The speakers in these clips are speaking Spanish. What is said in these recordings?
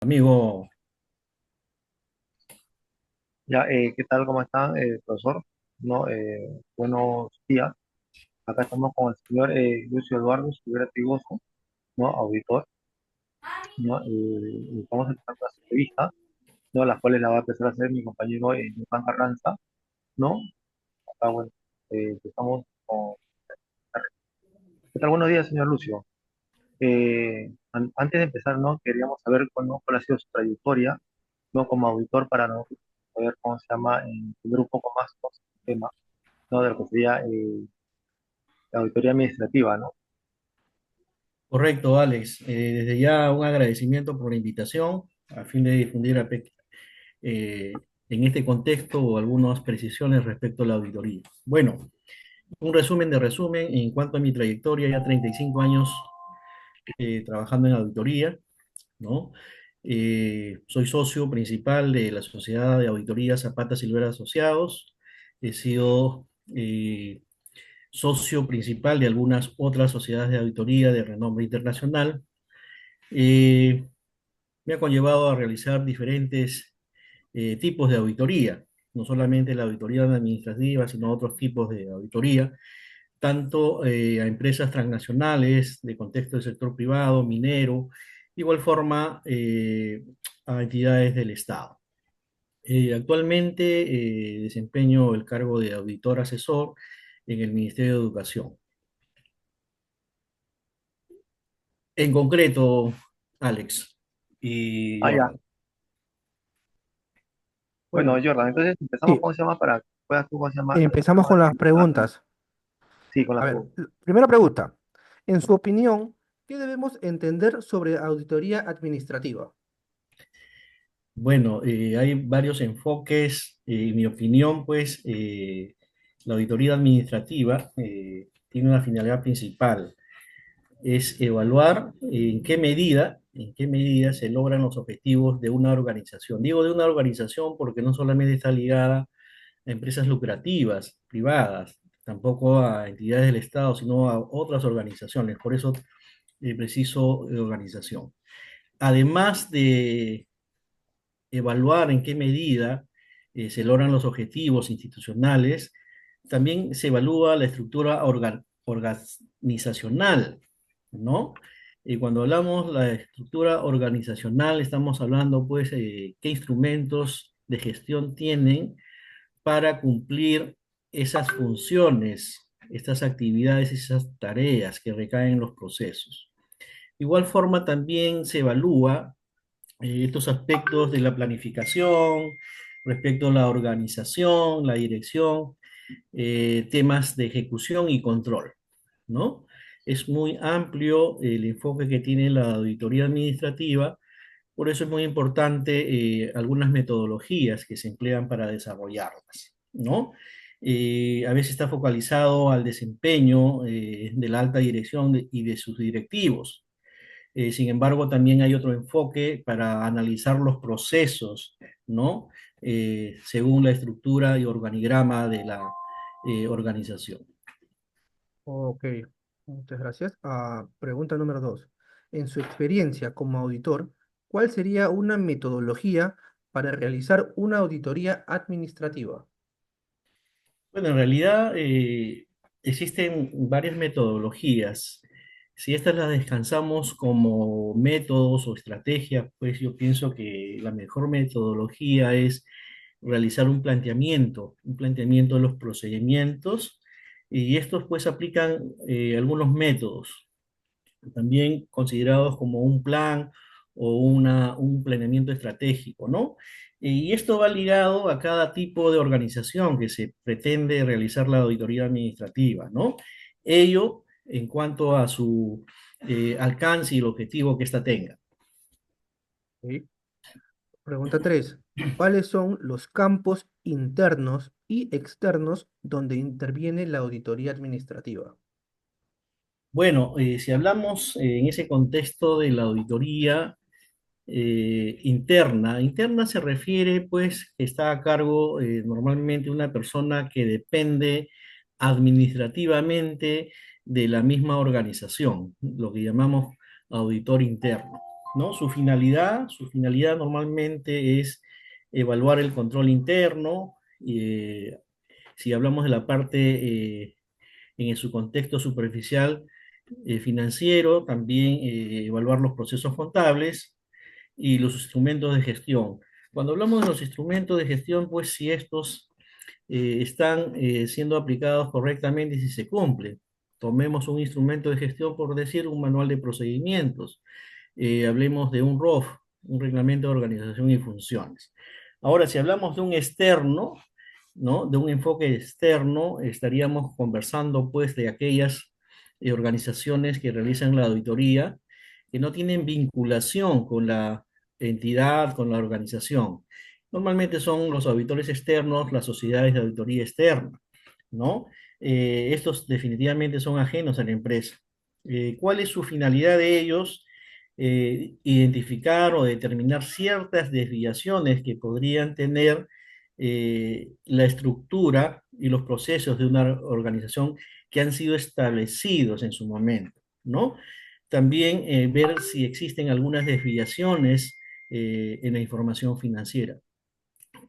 amigo. Ya, ¿qué tal? ¿Cómo está, profesor? No, buenos días. Acá estamos con el señor Lucio Eduardo Silvera Trigoso, ¿no? Auditor, ¿no? Vamos a empezar las entrevistas, ¿no? Las cuales la va a empezar a hacer mi compañero Juan Carranza, ¿no? Acá, bueno, empezamos con... ¿Qué tal? Buenos días, señor Lucio. Antes de empezar, ¿no? Queríamos saber cuál ha sido su trayectoria, ¿no? Como auditor para no saber cómo se llama, entender un poco más sobre el tema, ¿no? De lo que sería la auditoría administrativa, ¿no? Correcto, Alex. Desde ya un agradecimiento por la invitación a fin de difundir eh, en este contexto algunas precisiones respecto a la auditoría. Bueno, un resumen de resumen en cuanto a mi trayectoria, ya 35 años trabajando en auditoría, ¿no? Soy socio principal de la Sociedad de Auditoría Zapata Silvera Asociados. He sido socio principal de algunas otras sociedades de auditoría de renombre internacional. Eh, Me ha conllevado a realizar diferentes tipos de auditoría, no solamente la auditoría administrativa, sino otros tipos de auditoría, tanto a empresas transnacionales de contexto del sector privado, minero, de igual forma a entidades del Estado. Actualmente desempeño el cargo de auditor asesor en el Ministerio de Educación. En concreto, Alex y Ah, ya. Jordan. Bueno, Bueno, Jordan, entonces empezamos, sí, ¿cómo se llama? Para que puedas tú, ¿cómo se llama? empezamos con las Preguntarme. preguntas. Sí, con A las ver, preguntas. primera pregunta. En su opinión, ¿qué debemos entender sobre auditoría administrativa? Bueno, hay varios enfoques. En mi opinión, pues, la auditoría administrativa tiene una finalidad principal, es evaluar en qué medida se logran los objetivos de una organización. Digo de una organización porque no solamente está ligada a empresas lucrativas, privadas, tampoco a entidades del Estado, sino a otras organizaciones. Por eso preciso organización. Además de evaluar en qué medida se logran los objetivos institucionales, también se evalúa la estructura organizacional, ¿no? Cuando hablamos de la estructura organizacional, estamos hablando, pues, qué instrumentos de gestión tienen para cumplir esas funciones, estas actividades, esas tareas que recaen en los procesos. De igual forma, también se evalúa estos aspectos de la planificación, respecto a la organización, la dirección, temas de ejecución y control, ¿no? Es muy amplio el enfoque que tiene la auditoría administrativa, por eso es muy importante algunas metodologías que se emplean para desarrollarlas, ¿no? A veces está focalizado al desempeño de la alta dirección y de sus directivos. Sin embargo, también hay otro enfoque para analizar los procesos, ¿no? Según la estructura y organigrama de la organización. Ok, muchas gracias. Pregunta número dos. En su experiencia como auditor, ¿cuál sería una metodología para realizar una auditoría administrativa? Bueno, en realidad existen varias metodologías. Si estas las descansamos como métodos o estrategias, pues yo pienso que la mejor metodología es realizar un planteamiento de los procedimientos, y estos pues aplican algunos métodos, también considerados como un plan o un planeamiento estratégico, ¿no? Y esto va ligado a cada tipo de organización que se pretende realizar la auditoría administrativa, ¿no? Ello en cuanto a su alcance y el objetivo que ésta tenga. Ok. Pregunta 3. ¿Cuáles son los campos internos y externos donde interviene la auditoría administrativa? Bueno, si hablamos en ese contexto de la auditoría interna se refiere pues que está a cargo normalmente una persona que depende administrativamente de la misma organización, lo que llamamos auditor interno. ¿no? Su finalidad normalmente es evaluar el control interno. Si hablamos de la parte en su contexto superficial financiero, también evaluar los procesos contables y los instrumentos de gestión. Cuando hablamos de los instrumentos de gestión, pues si estos están siendo aplicados correctamente y si se cumplen. Tomemos un instrumento de gestión, por decir, un manual de procedimientos. Hablemos de un ROF, un reglamento de organización y funciones. Ahora, si hablamos de un externo, ¿no? De un enfoque externo, estaríamos conversando pues de aquellas organizaciones que realizan la auditoría, que no tienen vinculación con la entidad, con la organización. Normalmente son los auditores externos, las sociedades de auditoría externa, ¿no? Estos definitivamente son ajenos a la empresa. ¿Cuál es su finalidad de ellos? Identificar o determinar ciertas desviaciones que podrían tener la estructura y los procesos de una organización que han sido establecidos en su momento, ¿no? También ver si existen algunas desviaciones en la información financiera.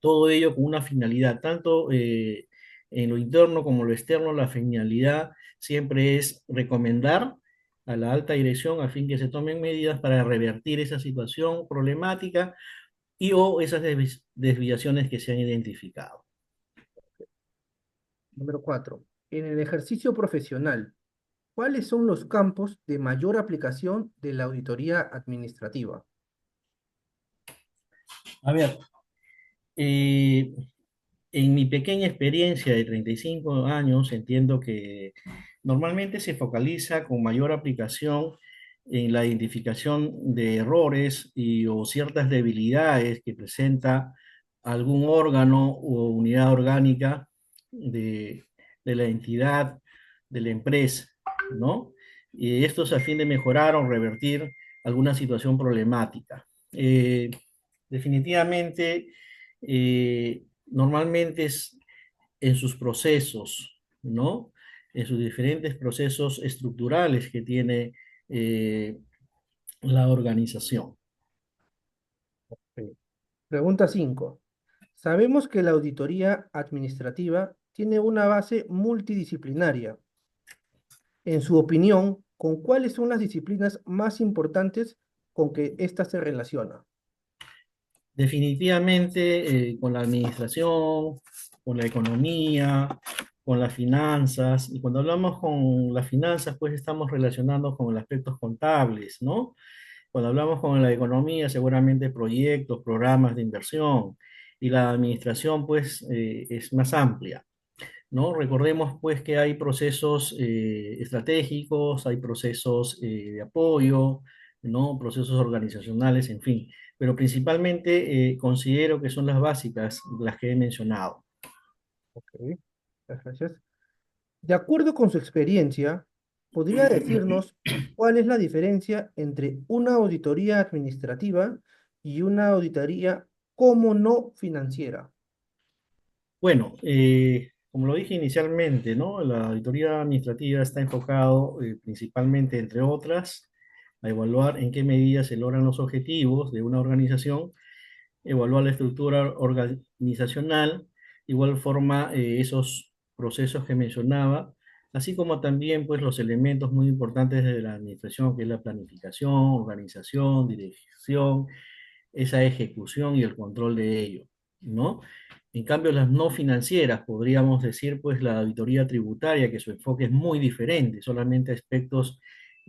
Todo ello con una finalidad, tanto en lo interno como lo externo, la finalidad siempre es recomendar a la alta dirección a fin que se tomen medidas para revertir esa situación problemática y o esas desviaciones que se han identificado. Número 4. En el ejercicio profesional, ¿cuáles son los campos de mayor aplicación de la auditoría administrativa? A ver, eh, en mi pequeña experiencia de 35 años, entiendo que normalmente se focaliza con mayor aplicación en la identificación de errores o ciertas debilidades que presenta algún órgano o unidad orgánica de, de la entidad, de la empresa, ¿no? Y esto es a fin de mejorar o revertir alguna situación problemática. Definitivamente, normalmente es en sus procesos, ¿no? En sus diferentes procesos estructurales que tiene eh, la organización. Sí. Pregunta 5. Sabemos que la auditoría administrativa tiene una base multidisciplinaria. En su opinión, ¿con cuáles son las disciplinas más importantes con que ésta se relaciona? Definitivamente con la administración, con la economía, con las finanzas, y cuando hablamos con las finanzas, pues estamos relacionando con los aspectos contables, ¿no? Cuando hablamos con la economía, seguramente proyectos, programas de inversión, y la administración, pues, es más amplia, ¿no? Recordemos, pues, que hay procesos estratégicos, hay procesos de apoyo, ¿no? Procesos organizacionales, en fin. Pero principalmente considero que son las básicas, las que he mencionado. Ok, muchas gracias. De acuerdo con su experiencia, ¿podría decirnos cuál es la diferencia entre una auditoría administrativa y una auditoría como no financiera? Bueno, como lo dije inicialmente, ¿no? La auditoría administrativa está enfocado principalmente, entre otras, a evaluar en qué medida se logran los objetivos de una organización, evaluar la estructura organizacional, igual forma esos procesos que mencionaba, así como también pues los elementos muy importantes de la administración, que es la planificación, organización, dirección, esa ejecución y el control de ello, ¿no? En cambio, las no financieras, podríamos decir, pues la auditoría tributaria, que su enfoque es muy diferente, solamente aspectos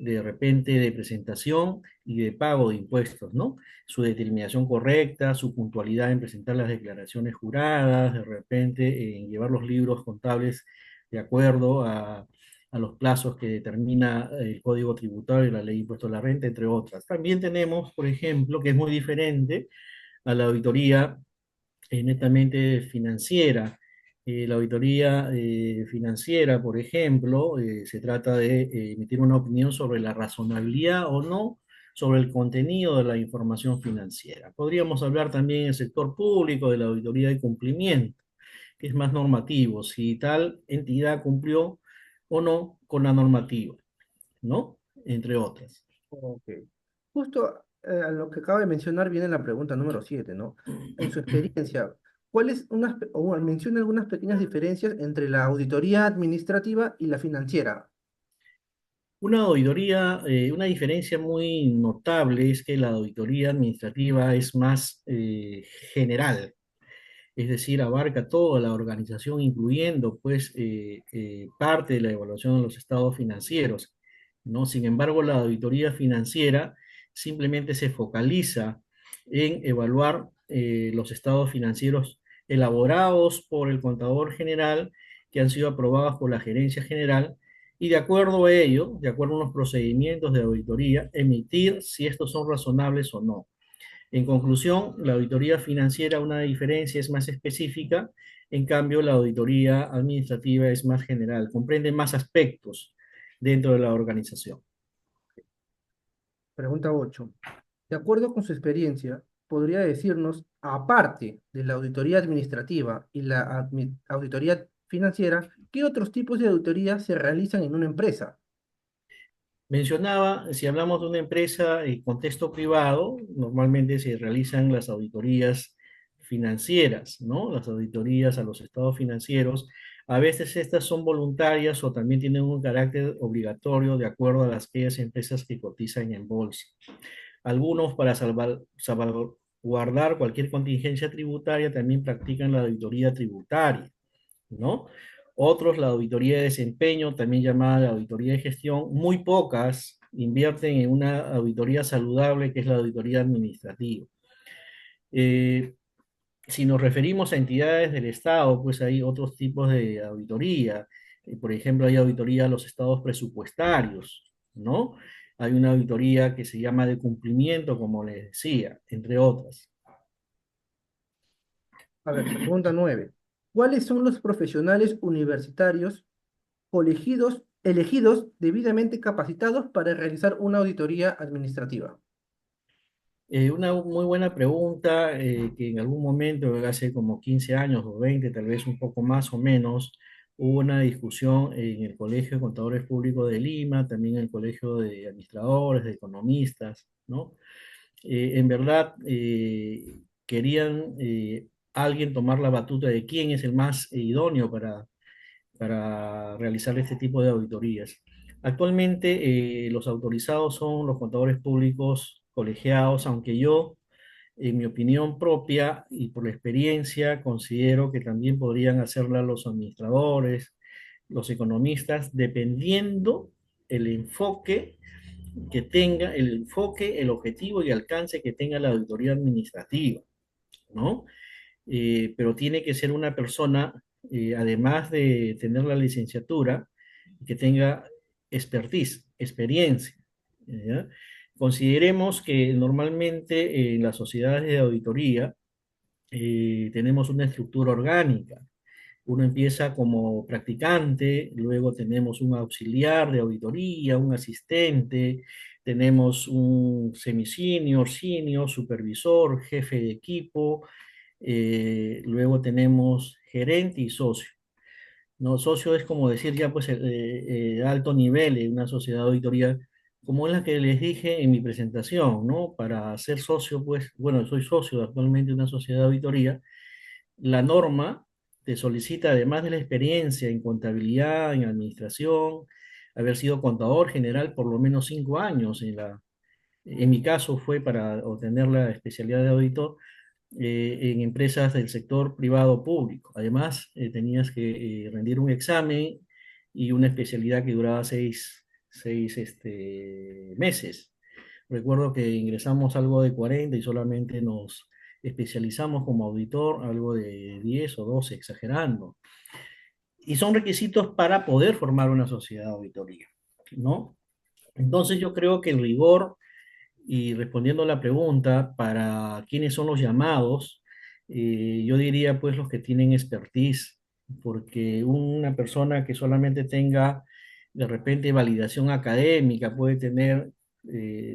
de repente de presentación y de pago de impuestos, ¿no? Su determinación correcta, su puntualidad en presentar las declaraciones juradas, de repente en llevar los libros contables de acuerdo a los plazos que determina el Código Tributario y la Ley de Impuesto a la Renta, entre otras. También tenemos, por ejemplo, que es muy diferente a la auditoría netamente financiera. La auditoría financiera, por ejemplo, se trata de emitir una opinión sobre la razonabilidad o no sobre el contenido de la información financiera. Podríamos hablar también en el sector público de la auditoría de cumplimiento, que es más normativo, si tal entidad cumplió o no con la normativa, ¿no? Entre otras. Ok. Justo A lo que acaba de mencionar viene la pregunta número 7, ¿no? En su experiencia, ¿cuáles menciona algunas pequeñas diferencias entre la auditoría administrativa y la financiera? Una auditoría, una diferencia muy notable es que la auditoría administrativa es más general, es decir, abarca toda la organización, incluyendo pues parte de la evaluación de los estados financieros, ¿no? Sin embargo, la auditoría financiera simplemente se focaliza en evaluar los estados financieros elaborados por el contador general, que han sido aprobados por la gerencia general, y de acuerdo a ello, de acuerdo a unos procedimientos de auditoría, emitir si estos son razonables o no. En conclusión, la auditoría financiera, una diferencia es más específica, en cambio la auditoría administrativa es más general, comprende más aspectos dentro de la organización. Pregunta 8. De acuerdo con su experiencia, ¿podría decirnos, aparte de la auditoría administrativa y la auditoría financiera, qué otros tipos de auditoría se realizan en una empresa? Mencionaba, si hablamos de una empresa en contexto privado, normalmente se realizan las auditorías financieras, ¿no? Las auditorías a los estados financieros. A veces estas son voluntarias o también tienen un carácter obligatorio de acuerdo a las aquellas empresas que cotizan en bolsa. Algunos, para salvaguardar cualquier contingencia tributaria, también practican la auditoría tributaria, ¿no? Otros, la auditoría de desempeño, también llamada la auditoría de gestión. Muy pocas invierten en una auditoría saludable, que es la auditoría administrativa. Eh, si nos referimos a entidades del Estado, pues hay otros tipos de auditoría. Por ejemplo, hay auditoría a los estados presupuestarios, ¿no? Hay una auditoría que se llama de cumplimiento, como les decía, entre otras. A ver, pregunta 9. ¿Cuáles son los profesionales universitarios elegidos debidamente capacitados para realizar una auditoría administrativa? Una muy buena pregunta que en algún momento, hace como 15 años o 20, tal vez un poco más o menos, hubo una discusión en el Colegio de Contadores Públicos de Lima, también en el Colegio de Administradores, de Economistas, ¿no? En verdad, querían alguien tomar la batuta de quién es el más idóneo para realizar este tipo de auditorías. Actualmente, los autorizados son los contadores públicos colegiados, aunque yo, en mi opinión propia y por la experiencia, considero que también podrían hacerla los administradores, los economistas, dependiendo el enfoque que tenga, el enfoque, el objetivo y alcance que tenga la auditoría administrativa, ¿no? Pero tiene que ser una persona, además de tener la licenciatura, que tenga expertise, experiencia, ¿ya? Consideremos que normalmente en las sociedades de auditoría tenemos una estructura orgánica. Uno empieza como practicante, luego tenemos un auxiliar de auditoría, un asistente, tenemos un semisenior, senior, supervisor, jefe de equipo, luego tenemos gerente y socio. No, socio es como decir ya pues alto nivel en una sociedad de auditoría, como es la que les dije en mi presentación, ¿no? Para ser socio, pues, bueno, soy socio actualmente de una sociedad de auditoría. La norma te solicita, además de la experiencia en contabilidad, en administración, haber sido contador general por lo menos 5 años. En mi caso fue para obtener la especialidad de auditor en empresas del sector privado público. Además, tenías que rendir un examen y una especialidad que duraba seis meses. Recuerdo que ingresamos algo de 40 y solamente nos especializamos como auditor algo de 10 o 12, exagerando. Y son requisitos para poder formar una sociedad de auditoría, ¿no? Entonces yo creo que el rigor, y respondiendo a la pregunta, para quiénes son los llamados, yo diría pues los que tienen expertise, porque una persona que solamente tenga de repente validación académica puede tener,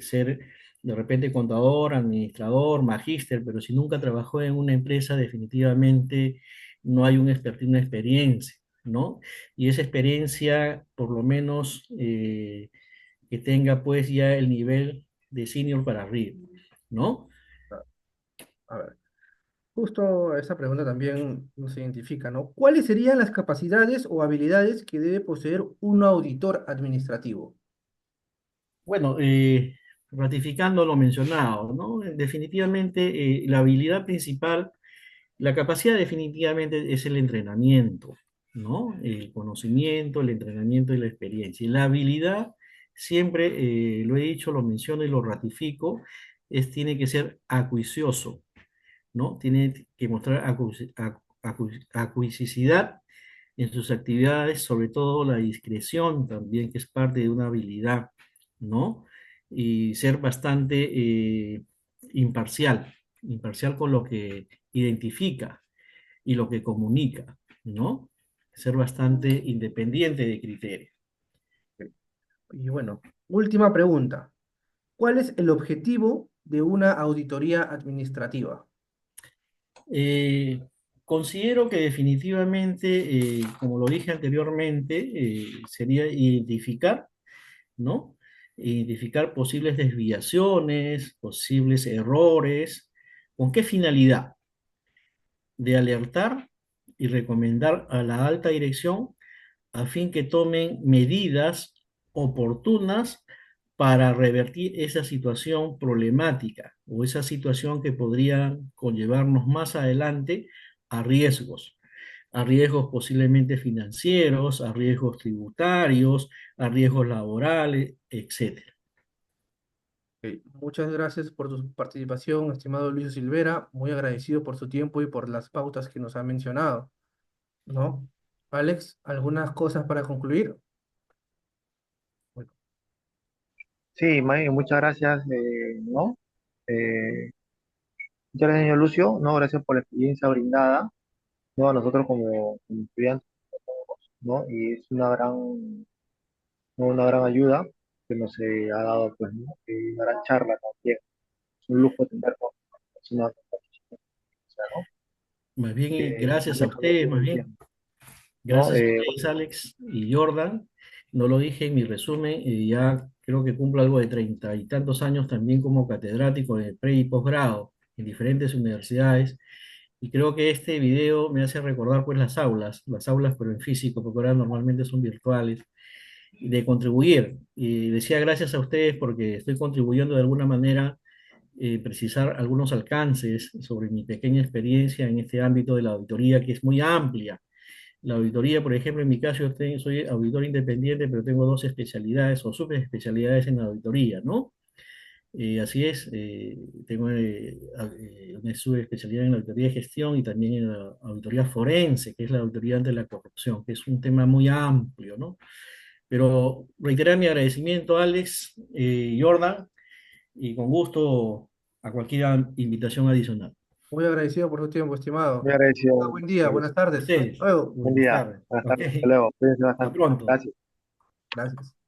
ser de repente contador, administrador, magíster, pero si nunca trabajó en una empresa, definitivamente no hay un expertise, una experiencia, ¿no? Y esa experiencia, por lo menos, que tenga pues ya el nivel de senior para arriba. ¿no? A ver, justo esa pregunta también nos identifica, ¿no? ¿Cuáles serían las capacidades o habilidades que debe poseer un auditor administrativo? Bueno, ratificando lo mencionado, ¿no? Definitivamente la habilidad principal, la capacidad definitivamente es el entrenamiento, ¿no? El conocimiento, el entrenamiento y la experiencia. Y la habilidad, siempre lo he dicho, lo menciono y lo ratifico, tiene que ser acuicioso, ¿no? Tiene que mostrar acuicidad en sus actividades, sobre todo la discreción también, que es parte de una habilidad, ¿no? Y ser bastante imparcial, imparcial con lo que identifica y lo que comunica, ¿no? Ser bastante independiente de criterio. Y bueno, última pregunta. ¿Cuál es el objetivo de una auditoría administrativa? Eh, Considero que definitivamente, como lo dije anteriormente, sería identificar, ¿no? Identificar posibles desviaciones, posibles errores. ¿Con qué finalidad? De alertar y recomendar a la alta dirección a fin que tomen medidas oportunas para revertir esa situación problemática o esa situación que podría conllevarnos más adelante a riesgos posiblemente financieros, a riesgos tributarios, a riesgos laborales, etcétera. Ok, muchas gracias por tu participación, estimado Luis Silvera. Muy agradecido por su tiempo y por las pautas que nos ha mencionado, ¿no? Alex, ¿algunas cosas para concluir? Bueno, Sí, muchas gracias, ¿no? Eh, Muchas gracias, señor Lucio, ¿no? Gracias por la experiencia brindada, ¿no? A nosotros como estudiantes, ¿no? Y es ¿no? Una gran ayuda que nos ha dado, pues, ¿no? Una gran charla también. Es un lujo tener con una persona, ¿no? Más bien, Que gracias a ustedes, realmente más bien. entiende, ¿no? Gracias a ustedes, Alex y Jordan. No lo dije en mi resumen, ya creo que cumplo algo de 30 y tantos años también como catedrático de pre y posgrado en diferentes universidades. Y creo que este video me hace recordar pues las aulas pero en físico, porque ahora normalmente son virtuales, y de contribuir. Y decía gracias a ustedes porque estoy contribuyendo de alguna manera precisar algunos alcances sobre mi pequeña experiencia en este ámbito de la auditoría que es muy amplia. La auditoría, por ejemplo, en mi caso, soy auditor independiente, pero tengo dos especialidades o subespecialidades en la auditoría, ¿no? Así es, tengo una subespecialidad en la auditoría de gestión y también en la auditoría forense, que es la auditoría ante la corrupción, que es un tema muy amplio, ¿no? Pero reiterar mi agradecimiento, Alex, Jordan, y con gusto a cualquier invitación adicional. muy agradecido por su tiempo, muy estimado. agradecido, Buen día, señor buenas Lucio. A tardes. Hasta ustedes, luego. Buen buenas día, tardes. buenas Ok, tardes, hasta luego, cuídense hasta bastante. pronto. Gracias. Gracias.